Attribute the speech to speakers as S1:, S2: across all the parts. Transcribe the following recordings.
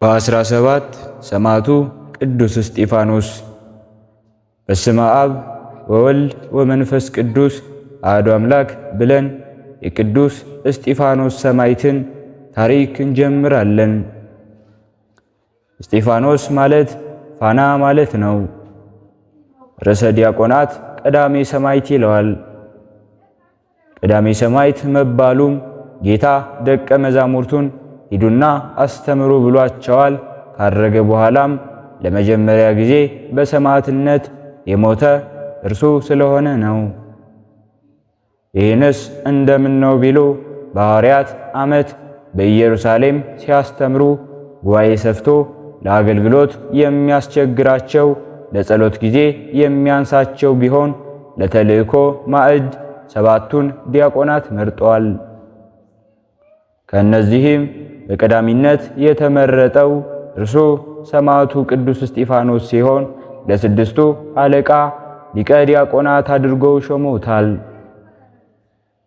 S1: በ17 ሰማዕቱ ቅዱስ እስጢፋኖስ። በስመ አብ ወወልድ ወመንፈስ ቅዱስ አሐዱ አምላክ ብለን የቅዱስ እስጢፋኖስ ሰማዕትን ታሪክ እንጀምራለን። እስጢፋኖስ ማለት ፋና ማለት ነው። ርዕሰ ዲያቆናት ቀዳሜ ሰማዕት ይለዋል። ቀዳሜ ሰማዕት መባሉም ጌታ ደቀ መዛሙርቱን ሂዱና አስተምሩ ብሏቸዋል። ካረገ በኋላም ለመጀመሪያ ጊዜ በሰማዕትነት የሞተ እርሱ ስለሆነ ነው። ይህንስ እንደምን ነው ቢሉ በሐዋርያት ዓመት በኢየሩሳሌም ሲያስተምሩ ጉባኤ ሰፍቶ ለአገልግሎት የሚያስቸግራቸው ለጸሎት ጊዜ የሚያንሳቸው ቢሆን ለተልእኮ ማዕድ 7ቱን ዲያቆናት መርጧል። ከእነዚህም በቀዳሚነት የተመረጠው እርሱ ሰማዕቱ ቅዱስ እስጢፋኖስ ሲሆን ለ6ቱ አለቃ ሊቀ ዲያቆናት አድርገው ሾመውታል።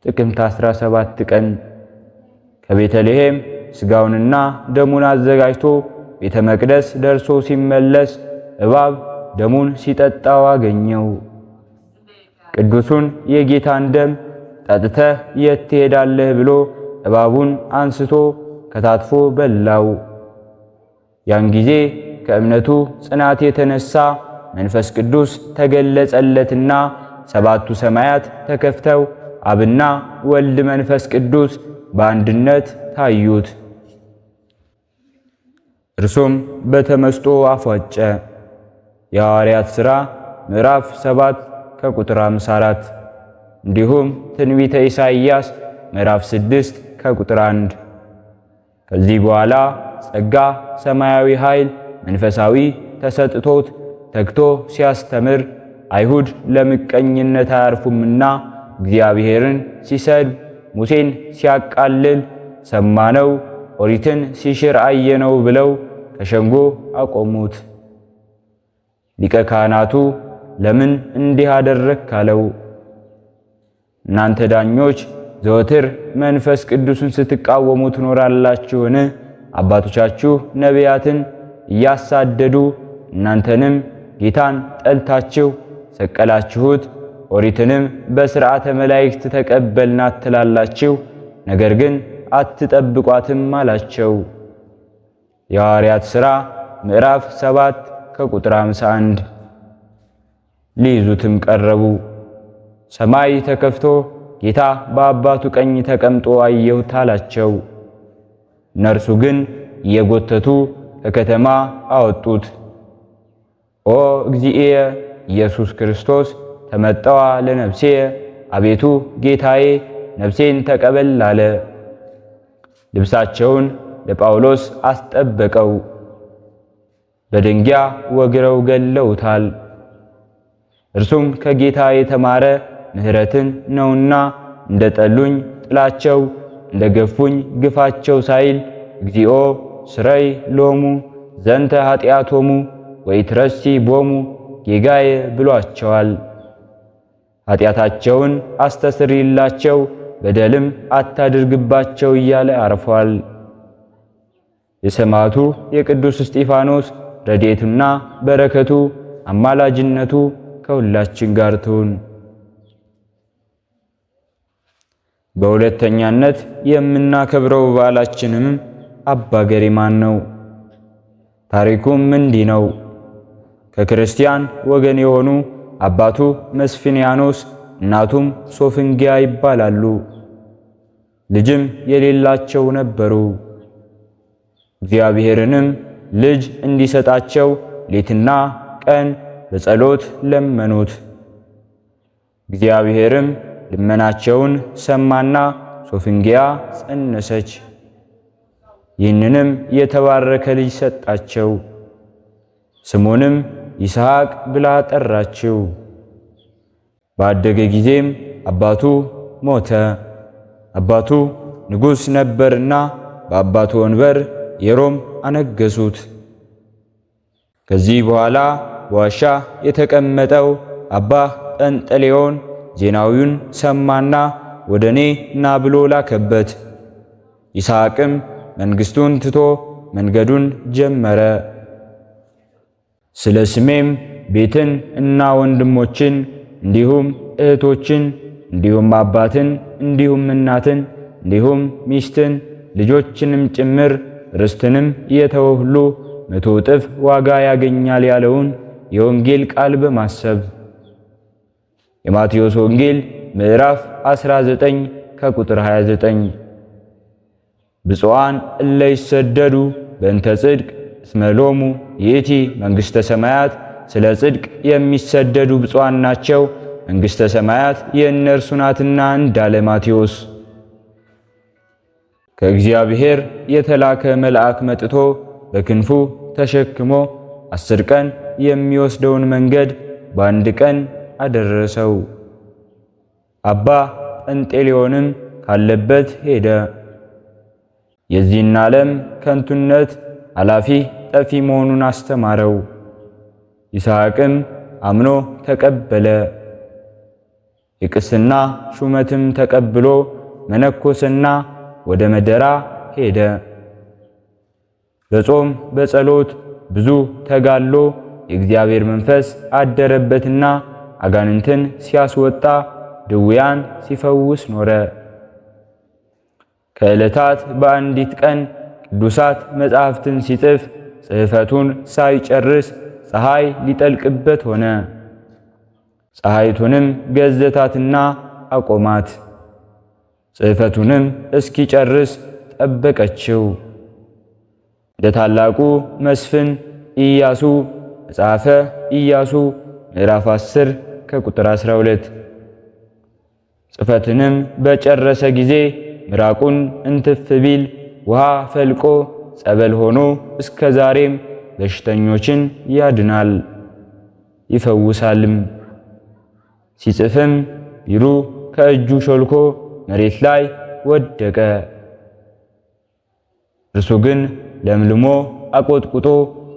S1: ጥቅምት 17 ቀን ከቤተልሔም ሥጋውንና ደሙን አዘጋጅቶ ቤተ መቅደስ ደርሶ ሲመለስ እባብ ደሙን ሲጠጣው አገኘው። ቅዱሱን የጌታን ደም ጠጥተህ የት ትሄዳለህ ብሎ እባቡን አንስቶ ከታትፎ በላው። ያን ጊዜ ከእምነቱ ጽናት የተነሳ መንፈስ ቅዱስ ተገለጸለትና 7ቱ ሰማያት ተከፍተው አብና ወልድ መንፈስ ቅዱስ በአንድነት ታዩት። እርሱም በተመስጦ አፏጨ። የሐዋርያት ሥራ ምዕራፍ 7 ከቁጥር 54 እንዲሁም ትንቢተ ኢሳይያስ ምዕራፍ 6 ከቁጥር 1። ከዚህ በኋላ ጸጋ ሰማያዊ ኃይል መንፈሳዊ ተሰጥቶት ተግቶ ሲያስተምር አይሁድ ለምቀኝነት አያርፉምና እግዚአብሔርን ሲሰድብ ሙሴን ሲያቃልል ሰማነው፣ ኦሪትን ሲሽር አየነው ብለው ከሸንጎ አቆሙት። ሊቀ ካህናቱ ለምን እንዲህ አደረክ አለው። እናንተ ዳኞች ዘወትር መንፈስ ቅዱስን ስትቃወሙ ትኖራላችሁን? አባቶቻችሁ ነቢያትን እያሳደዱ እናንተንም ጌታን ጠልታችሁ ሰቀላችሁት። ኦሪትንም በሥርዓተ መላእክት ተቀበልናት ትላላችሁ፣ ነገር ግን አትጠብቋትም አላቸው። የሐዋርያት ሥራ ምዕራፍ 7 ከቁጥር 51። ሊይዙትም ቀረቡ። ሰማይ ተከፍቶ ጌታ በአባቱ ቀኝ ተቀምጦ አየሁት አላቸው። እነርሱ ግን እየጎተቱ ከከተማ አወጡት። ኦ እግዚእየ ኢየሱስ ክርስቶስ ተመጠዋ ለነፍሴ፣ አቤቱ ጌታዬ ነፍሴን ተቀበል አለ። ልብሳቸውን ለጳውሎስ አስጠበቀው፣ በድንጋይ ወግረው ገለውታል። እርሱም ከጌታ የተማረ ምሕረትን ነውና እንደ ጠሉኝ ጥላቸው እንደ ገፉኝ ግፋቸው ሳይል እግዚኦ ስረይ ሎሙ ዘንተ ኃጢአቶሙ ወይትረሲ ቦሙ ጌጋዬ ብሏቸዋል። ኃጢአታቸውን አስተስሪላቸው በደልም አታድርግባቸው እያለ አርፏል። የሰማዕቱ የቅዱስ እስጢፋኖስ ረድኤቱና በረከቱ አማላጅነቱ ከሁላችን ጋር ትሁን። በሁለተኛነት የምናከብረው በዓላችንም አባ ገሪማን ነው። ታሪኩም እንዲህ ነው። ከክርስቲያን ወገን የሆኑ አባቱ መስፍንያኖስ እናቱም ሶፍንጊያ ይባላሉ። ልጅም የሌላቸው ነበሩ። እግዚአብሔርንም ልጅ እንዲሰጣቸው ሌትና ቀን በጸሎት ለመኑት። እግዚአብሔርም ልመናቸውን ሰማና ሶፍንጊያ ጸነሰች። ይህንንም የተባረከ ልጅ ሰጣቸው። ስሙንም ይስሐቅ ብላ ጠራችው። ባደገ ጊዜም አባቱ ሞተ። አባቱ ንጉሥ ነበርና በአባቱ ወንበር የሮም አነገሱት። ከዚህ በኋላ በዋሻ የተቀመጠው አባ ጰንጠሌዎን ዜናዊውን ሰማና ወደኔ ና ብሎ ላከበት። ይስሐቅም መንግሥቱን ትቶ መንገዱን ጀመረ። ስለ ስሜም ቤትን እና ወንድሞችን እንዲሁም እህቶችን እንዲሁም አባትን እንዲሁም እናትን እንዲሁም ሚስትን ልጆችንም ጭምር ርስትንም የተወ ሁሉ 100 እጥፍ ዋጋ ያገኛል ያለውን የወንጌል ቃል በማሰብ የማቴዎስ ወንጌል ምዕራፍ 19 ከቁጥር 29 ብፁዓን እለ ይሰደዱ በእንተ ጽድቅ እስመ ሎሙ ይእቲ መንግሥተ ሰማያት፣ ስለ ጽድቅ የሚሰደዱ ብፁዓን ናቸው መንግሥተ ሰማያት የእነርሱ ናትና እንዳለ ማቴዎስ። ከእግዚአብሔር የተላከ መልአክ መጥቶ በክንፉ ተሸክሞ 10 ቀን የሚወስደውን መንገድ በአንድ ቀን አደረሰው። አባ ጰንጤሌዎንም ካለበት ሄደ። የዚህን ዓለም ከንቱነት አላፊ ጠፊ መሆኑን አስተማረው። ይስሐቅም አምኖ ተቀበለ። የቅስና ሹመትም ተቀብሎ መነኮስና ወደ መደራ ሄደ። በጾም በጸሎት ብዙ ተጋሎ የእግዚአብሔር መንፈስ አደረበትና አጋንንትን ሲያስወጣ ድውያን ሲፈውስ ኖረ። ከዕለታት በአንዲት ቀን ቅዱሳት መጻሕፍትን ሲጽፍ ጽሕፈቱን ሳይጨርስ ፀሐይ ሊጠልቅበት ሆነ። ፀሐይቱንም ገዘታትና አቆማት። ጽሕፈቱንም እስኪጨርስ ጠበቀችው። እንደ ታላቁ መስፍን ኢያሱ መጽሐፈ ኢያሱ ምዕራፍ 10 ከቁጥር 12። ጽሕፈትንም በጨረሰ ጊዜ ምራቁን እንትፍ ቢል ውሃ ፈልቆ ጸበል ሆኖ እስከ ዛሬም በሽተኞችን ያድናል ይፈውሳልም። ሲጽፍም ቢሩ ከእጁ ሾልኮ መሬት ላይ ወደቀ። እርሱ ግን ለምልሞ አቆጥቁጦ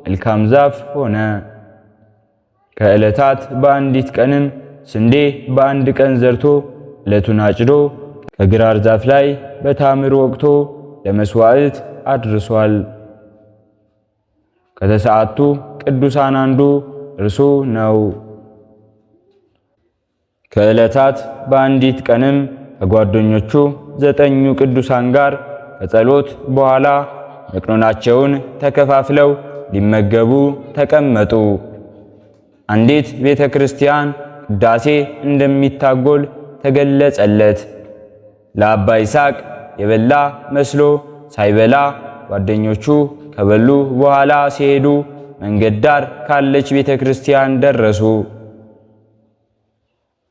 S1: መልካም ዛፍ ሆነ። ከዕለታት በአንዲት ቀንም ስንዴ በአንድ ቀን ዘርቶ ዕለቱን አጭዶ ከግራር ዛፍ ላይ በታምር ወቅቶ ለመስዋዕት አድርሷል። ከተሰዓቱ ቅዱሳን አንዱ እርሱ ነው። ከዕለታት በአንዲት ቀንም ከጓደኞቹ 9 ቅዱሳን ጋር ከጸሎት በኋላ መቅኖናቸውን ተከፋፍለው ሊመገቡ ተቀመጡ። አንዲት ቤተ ክርስቲያን ቅዳሴ እንደሚታጎል ተገለጸለት። ለአባ ይስሐቅ የበላ መስሎ ሳይበላ ጓደኞቹ ከበሉ በኋላ ሲሄዱ መንገድ ዳር ካለች ቤተ ክርስቲያን ደረሱ።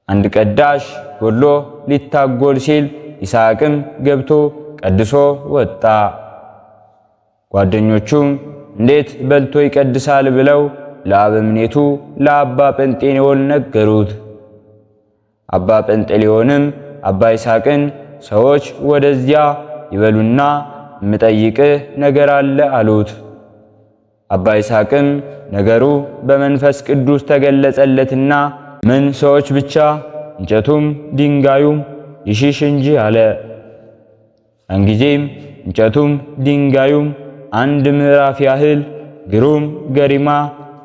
S1: አንድ ቀዳሽ ጎድሎ ሊታጎል ሲል ይስሐቅም ገብቶ ቀድሶ ወጣ። ጓደኞቹም እንዴት በልቶ ይቀድሳል ብለው ለአበምኔቱ ለአባ ጰንጤሌዎን ነገሩት። አባ ጰንጤሌዎንም አባ ይስሐቅን ሰዎች ወደዚያ ይበሉና የምጠይቅህ ነገር አለ አሉት። አባ ይስሐቅም ነገሩ በመንፈስ ቅዱስ ተገለጸለትና ምን ሰዎች ብቻ እንጨቱም ድንጋዩም ይሽሽ እንጂ አለ። እንጊዜም እንጨቱም ድንጋዩም 1 ምዕራፍ ያህል ግሩም ገሪማ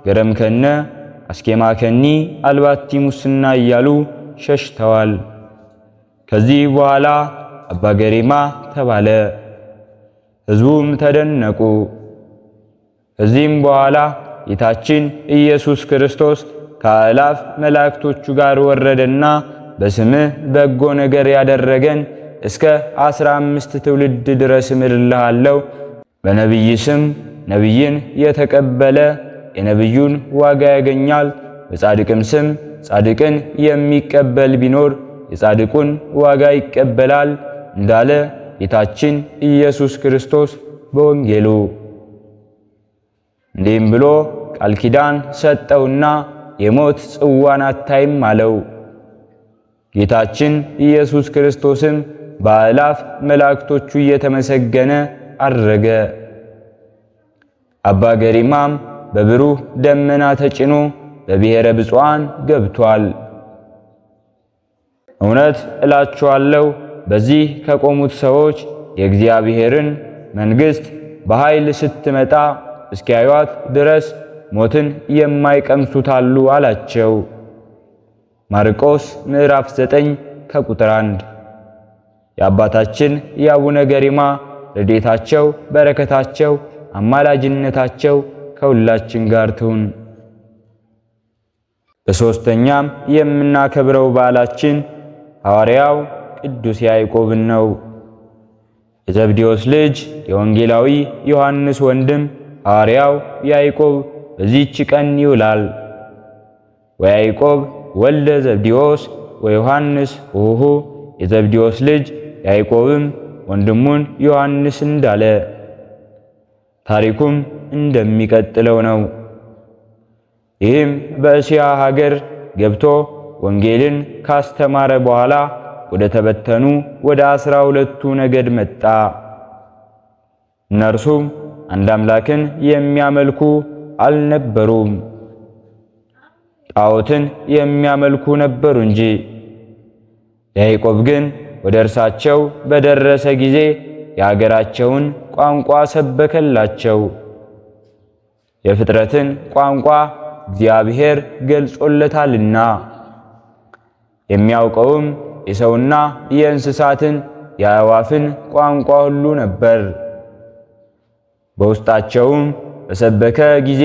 S1: ገረምከነ አስኬማከኒ አልባቲ ሙስና እያሉ ሸሽተዋል። ከዚህ በኋላ አባ ገሪማ ተባለ። ሕዝቡም ተደነቁ። ከዚህም በኋላ ጌታችን ኢየሱስ ክርስቶስ ከአእላፍ መላእክቶቹ ጋር ወረደና በስምህ በጎ ነገር ያደረገን እስከ 15 ትውልድ ድረስ እምርልሃለሁ። በነቢይ ስም ነቢይን የተቀበለ የነቢዩን ዋጋ ያገኛል። በጻድቅም ስም ጻድቅን የሚቀበል ቢኖር የጻድቁን ዋጋ ይቀበላል እንዳለ ጌታችን ኢየሱስ ክርስቶስ በወንጌሉ። እንዲህም ብሎ ቃል ኪዳን ሰጠውና የሞት ጽዋን አታይም አለው። ጌታችን ኢየሱስ ክርስቶስም በአእላፍ መላእክቶቹ እየተመሰገነ አረገ። አባ ገሪማም በብሩህ ደመና ተጭኖ በብሔረ ብፁዓን ገብቷል። እውነት እላችኋለሁ በዚህ ከቆሙት ሰዎች የእግዚአብሔርን መንግሥት በኃይል ስትመጣ እስኪያዩት ድረስ ሞትን የማይቀምሱት አሉ አላቸው። ማርቆስ ምዕራፍ 9 ከቁጥር 1። የአባታችን የአቡነ ገሪማ ረድኤታቸው፣ በረከታቸው፣ አማላጅነታቸው ከሁላችን ጋር ትሁን። በሦስተኛም የምናከብረው በዓላችን ሐዋርያው ቅዱስ ያዕቆብን ነው። የዘብዴዎስ ልጅ የወንጌላዊ ዮሐንስ ወንድም ሐዋርያው ያዕቆብ በዚህች ቀን ይውላል። ወያዕቆብ ወልደ ዘብዴዎስ ወዮሐንስ ሆሁ የዘብዴዎስ ልጅ ያዕቆብም ወንድሙን ዮሐንስ እንዳለ ታሪኩም እንደሚቀጥለው ነው። ይህም በእስያ ሀገር ገብቶ ወንጌልን ካስተማረ በኋላ ወደ ተበተኑ ወደ 12ቱ ነገድ መጣ። እነርሱም አንድ አምላክን የሚያመልኩ አልነበሩም፣ ጣዖትን የሚያመልኩ ነበሩ እንጂ። ያዕቆብ ግን ወደ እርሳቸው በደረሰ ጊዜ የአገራቸውን ቋንቋ ሰበከላቸው። የፍጥረትን ቋንቋ እግዚአብሔር ገልጾለታልና የሚያውቀውም የሰውና የእንስሳትን የአዕዋፍን ቋንቋ ሁሉ ነበር። በውስጣቸውም በሰበከ ጊዜ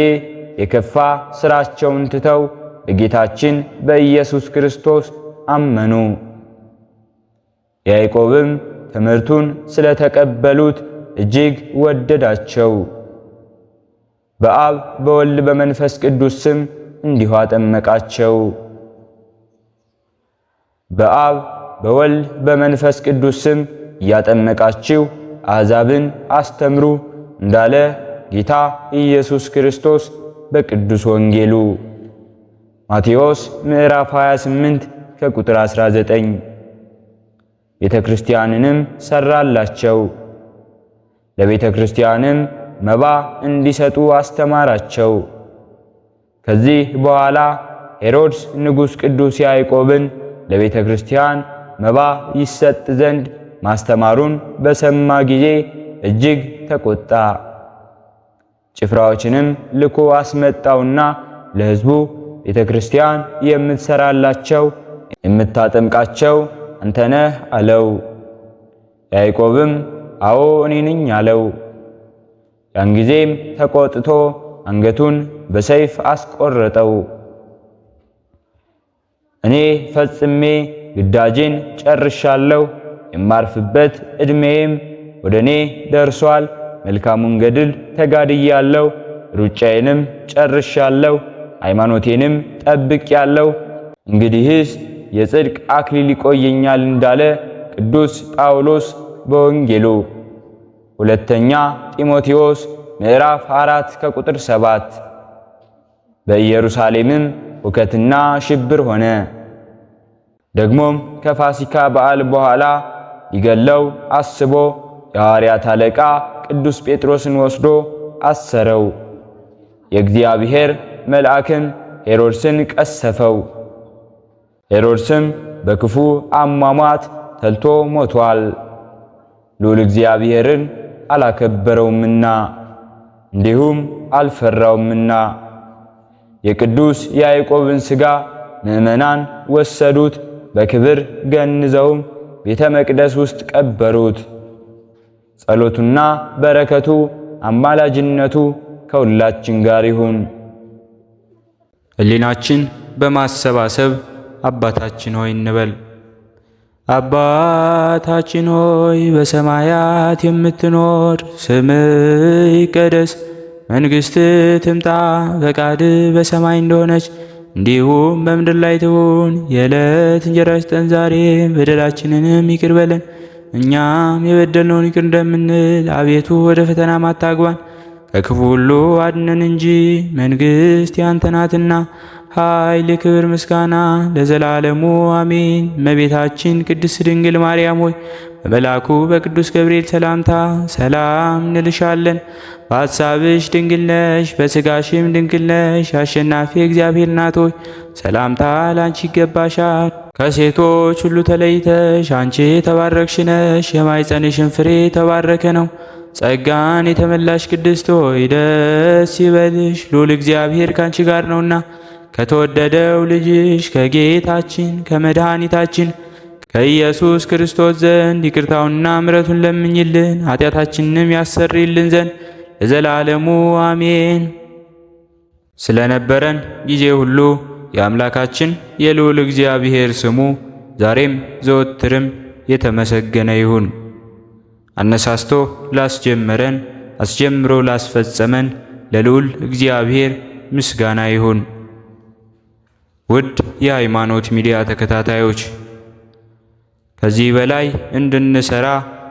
S1: የከፋ ሥራቸውን ትተው በጌታችን በኢየሱስ ክርስቶስ አመኑ። ያዕቆብም ትምህርቱን ስለተቀበሉት እጅግ ወደዳቸው። በአብ በወልድ በመንፈስ ቅዱስ ስም እንዲሁ አጠመቃቸው። በአብ በወልድ በመንፈስ ቅዱስ ስም እያጠመቃችሁ አሕዛብን አስተምሩ እንዳለ ጌታ ኢየሱስ ክርስቶስ በቅዱስ ወንጌሉ ማቴዎስ ምዕራፍ 28 ከቁጥር 19። ቤተ ክርስቲያንንም ሰራላቸው። ለቤተ ክርስቲያንም መባ እንዲሰጡ አስተማራቸው። ከዚህ በኋላ ሄሮድስ ንጉሥ ቅዱስ ያዕቆብን ለቤተ ክርስቲያን መባ ይሰጥ ዘንድ ማስተማሩን በሰማ ጊዜ እጅግ ተቆጣ። ጭፍራዎችንም ልኮ አስመጣውና ለሕዝቡ ቤተ ክርስቲያን የምትሰራላቸው የምታጠምቃቸው አንተ ነህ አለው። ያዕቆብም አዎ እኔ ነኝ አለው። ያን ጊዜም ተቆጥቶ አንገቱን በሰይፍ አስቆረጠው። እኔ ፈጽሜ ግዳጄን ጨርሻለሁ፣ የማርፍበት ዕድሜዬም ወደ እኔ ደርሷል። መልካሙን ገድል ተጋድያለሁ፣ ሩጫዬንም ጨርሻለሁ፣ ሃይማኖቴንም ጠብቄያለሁ። እንግዲህስ የጽድቅ አክሊል ይቆየኛል እንዳለ ቅዱስ ጳውሎስ በወንጌሉ። ሁለተኛ ጢሞቴዎስ ምዕራፍ 4 ከቁጥር 7። በኢየሩሳሌምም ሁከትና ሽብር ሆነ። ደግሞም ከፋሲካ በዓል በኋላ ሊገለው አስቦ የሐዋርያት አለቃ ቅዱስ ጴጥሮስን ወስዶ አሰረው። የእግዚአብሔር መልአክም ሄሮድስን ቀሰፈው። ሄሮድስም በክፉ አሟሟት ተልቶ ሞቷል፣ ልዑል እግዚአብሔርን አላከበረውምና እንዲሁም አልፈራውምና። የቅዱስ ያዕቆብን ሥጋ ምዕመናን ወሰዱት፣ በክብር ገንዘውም ቤተ መቅደስ ውስጥ ቀበሩት። ጸሎቱና በረከቱ አማላጅነቱ ከሁላችን ጋር ይሁን። ሕሊናችን በማሰባሰብ አባታችን ሆይ እንበል። አባታችን ሆይ በሰማያት የምትኖር፣ ስምህ ይቀደስ፣ መንግሥትህ ትምጣ፣ ፈቃድህ በሰማይ እንደሆነች እንዲሁም በምድር ላይ ትሁን። የዕለት እንጀራችንን ስጠን ዛሬ፣ በደላችንንም ይቅር በለን እኛም የበደልነውን ይቅር እንደምንል፣ አቤቱ ወደ ፈተናም አታግባን ከክፉ ሁሉ አድነን እንጂ መንግሥት ያንተ ናትና ኃይል፣ ክብር፣ ምስጋና ለዘላለሙ አሜን። እመቤታችን ቅድስት ድንግል ማርያም ሆይ በመልአኩ በቅዱስ ገብርኤል ሰላምታ ሰላም እንልሻለን። በሐሳብሽ ድንግል ነሽ፣ በሥጋሽም ድንግል ነሽ። አሸናፊ እግዚአብሔር እናት ሆይ ሰላምታ ላንቺ ይገባሻል። ከሴቶች ሁሉ ተለይተሽ አንቺ የተባረክሽ ነሽ፣ የማኅፀንሽን ፍሬ የተባረከ ነው።
S2: ጸጋን የተመላሽ ቅድስት ሆይ ደስ ይበልሽ፣ ልዑል እግዚአብሔር ካንቺ ጋር ነውና ከተወደደው ልጅሽ ከጌታችን ከመድኃኒታችን ከኢየሱስ ክርስቶስ ዘንድ ይቅርታውንና ምሕረቱን ለምኝልን ኃጢአታችንንም ያሰርይልን ዘንድ ለዘላለሙ አሜን። ስለነበረን ጊዜ ሁሉ የአምላካችን የልዑል እግዚአብሔር ስሙ ዛሬም ዘወትርም የተመሰገነ ይሁን። አነሳስቶ ላስጀመረን አስጀምሮ ላስፈጸመን ለልዑል እግዚአብሔር ምስጋና ይሁን። ውድ የሃይማኖት ሚዲያ ተከታታዮች ከዚህ በላይ እንድንሰራ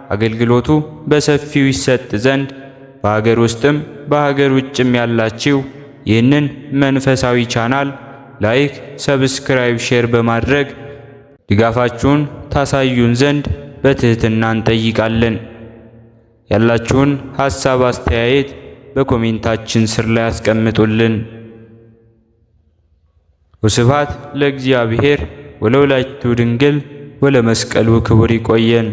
S2: አገልግሎቱ በሰፊው ይሰጥ ዘንድ በሀገር ውስጥም በሀገር ውጭም ያላችሁ ይህንን መንፈሳዊ ቻናል ላይክ፣ ሰብስክራይብ፣ ሼር በማድረግ ድጋፋችሁን ታሳዩን ዘንድ በትህትና እንጠይቃለን። ያላችሁን ሐሳብ አስተያየት በኮሜንታችን ስር ላይ አስቀምጡልን። ወስብሐት ለእግዚአብሔር ወለወላዲቱ ድንግል ወለመስቀሉ ክቡር። ይቆየን።